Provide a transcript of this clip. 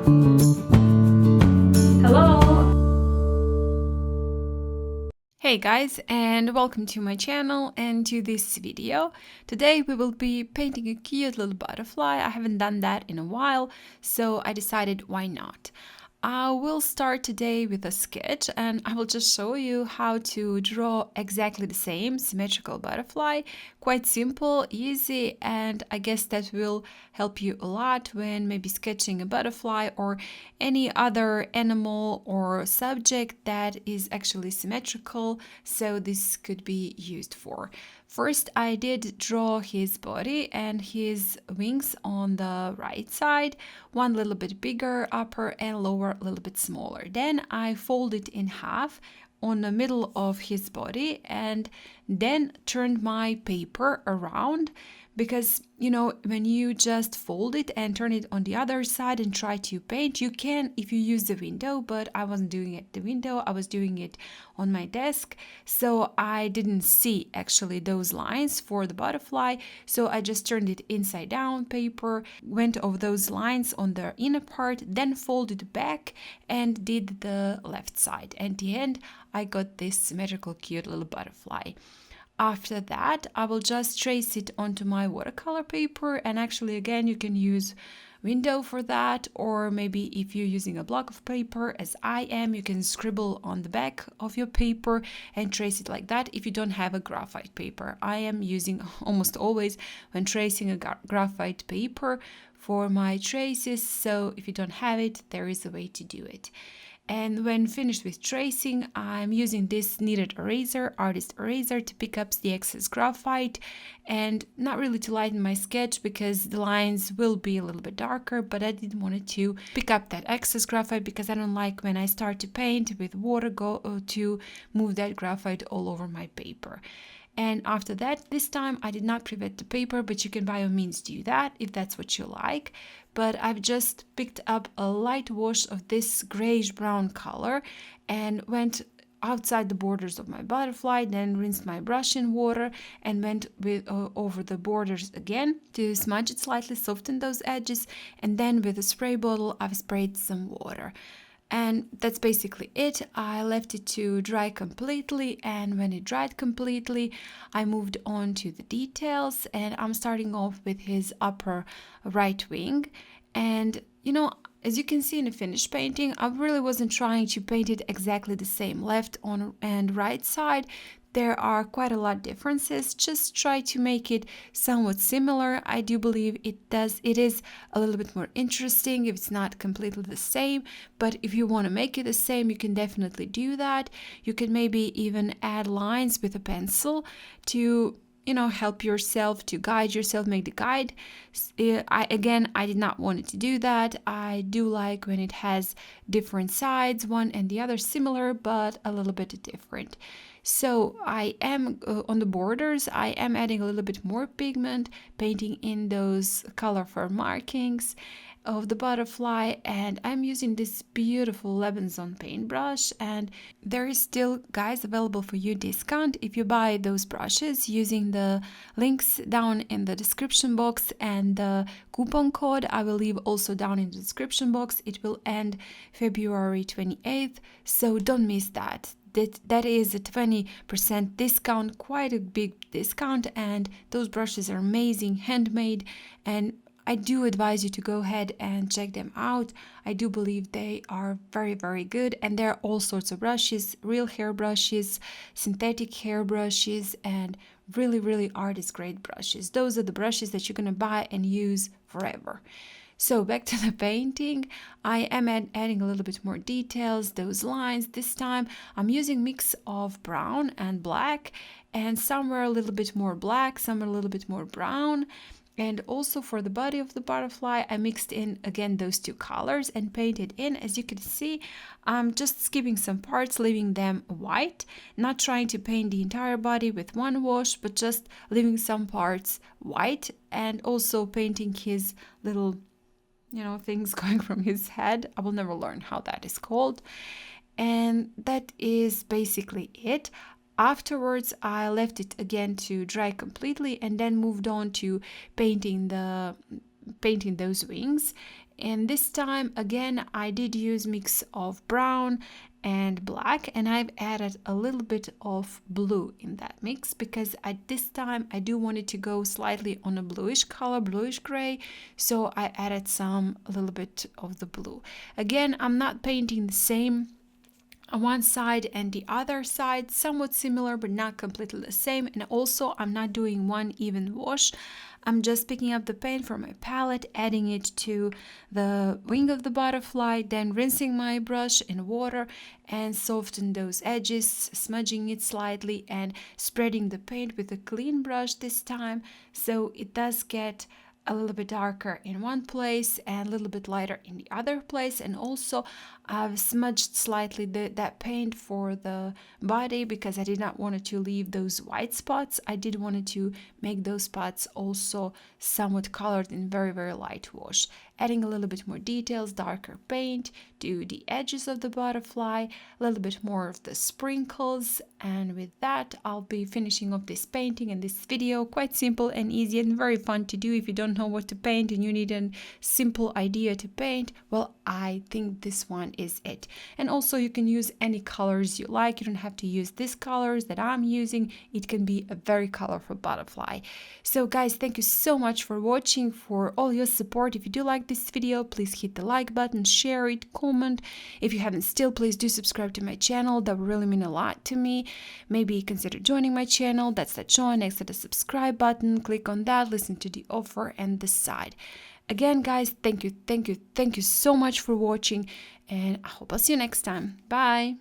Hey guys, and welcome to my channel and to this video. Today we will be painting a cute little butterfly. I haven't done that in a while, so I decided why not. I will start today with a sketch and I will just show you how to draw exactly the same symmetrical butterfly. Quite simple, easy, and I guess that will help you a lot when maybe sketching a butterfly or any other animal or subject that is actually symmetrical, so this could be used for. First, I did draw his body and his wings on the right side, one little bit bigger upper and lower a little bit smaller. Then I folded in half on the middle of his body and then turned my paper around, because you know, when you just fold it and turn it on the other side and try to paint, you can if you use the window, but I wasn't doing it at the window, I was doing it on my desk, so I didn't see actually those lines for the butterfly, so I just turned it inside down paper, went over those lines on the inner part, then folded back and did the left side. At the end I got this symmetrical cute little butterfly. After that, I will just trace it onto my watercolor paper, and actually again you can use window for that, or maybe if you're using a block of paper as I am, you can scribble on the back of your paper and trace it like that if you don't have a graphite paper. I am using almost always when tracing a graphite paper for my traces, so if you don't have it, there is a way to do it. And when finished with tracing, I'm using this kneaded eraser, artist eraser, to pick up the excess graphite, and not really to lighten my sketch because the lines will be a little bit darker, but I didn't want it to pick up that excess graphite because I don't like when I start to paint with water to move that graphite all over my paper. And after that, this time I did not pre-wet the paper, but you can by all means do that if that's what you like. But I've just picked up a light wash of this grayish brown color and went outside the borders of my butterfly, then rinsed my brush in water and went with over the borders again to smudge it slightly, soften those edges, and then with a spray bottle I've sprayed some water. And that's basically it. I left it to dry completely, and when it dried completely, I moved on to the details, and I'm starting off with his upper right wing. And you know, as you can see in the finished painting, I really wasn't trying to paint it exactly the same left on and right side. There are quite a lot of differences. Just try to make it somewhat similar. I do believe it is a little bit more interesting if it's not completely the same, but if you want to make it the same, you can definitely do that. You can maybe even add lines with a pencil to, you know, help yourself, to guide yourself, make the guide. I did not want it to do that. I do like when it has different sides, one and the other similar, but a little bit different. So I am on the borders, I am adding a little bit more pigment, painting in those colorful markings of the butterfly, and I'm using this beautiful Lebenzon paintbrush, and there is still, guys, available for you discount if you buy those brushes using the links down in the description box, and the coupon code I will leave also down in the description box. It will end February 28th, so don't miss that. That is a 20% discount, quite a big discount, and those brushes are amazing, handmade, and I do advise you to go ahead and check them out. I do believe they are very, very good, and there are all sorts of brushes, real hair brushes, synthetic hair brushes, and really, really artist grade brushes. Those are the brushes that you're gonna buy and use forever. So back to the painting, I am adding a little bit more details, those lines. This time I'm using mix of brown and black, and somewhere a little bit more black, somewhere a little bit more brown. And also for the body of the butterfly, I mixed in again those two colors and painted in. As you can see, I'm just skipping some parts, leaving them white, not trying to paint the entire body with one wash, but just leaving some parts white, and also painting his little, you know, things going from his head. I will never learn how that is called. And that is basically it. Afterwards, I left it again to dry completely and then moved on to painting the painting those wings. And this time again I did use mix of brown and black, and I've added a little bit of blue in that mix because at this time I do want it to go slightly on a bluish color, bluish gray, so I added a little bit of the blue. Again, I'm not painting the same on one side and the other side, somewhat similar but not completely the same. And also I'm not doing one even wash. I'm just picking up the paint from my palette, adding it to the wing of the butterfly, then rinsing my brush in water and soften those edges, smudging it slightly and spreading the paint with a clean brush this time, so it does get a little bit darker in one place and a little bit lighter in the other place. And also I've smudged slightly that paint for the body because I did not want it to leave those white spots. I did want to make those spots also somewhat colored in very, very light wash, adding a little bit more details, darker paint to the edges of the butterfly, a little bit more of the sprinkles. And with that, I'll be finishing off this painting and this video. Quite simple and easy and very fun to do if you don't know what to paint and you need a simple idea to paint. Well, I think this one is it. And also you can use any colors you like. You don't have to use these colors that I'm using. It can be a very colorful butterfly. So guys, thank you so much for watching, for all your support. If you do like this video, please hit the like button, share it, comment. If you haven't still, please do subscribe to my channel. That would really mean a lot to me. Maybe consider joining my channel. That's the join next to the subscribe button. Click on that, listen to the offer and decide. Again, guys, thank you so much for watching, and I hope I'll see you next time. Bye.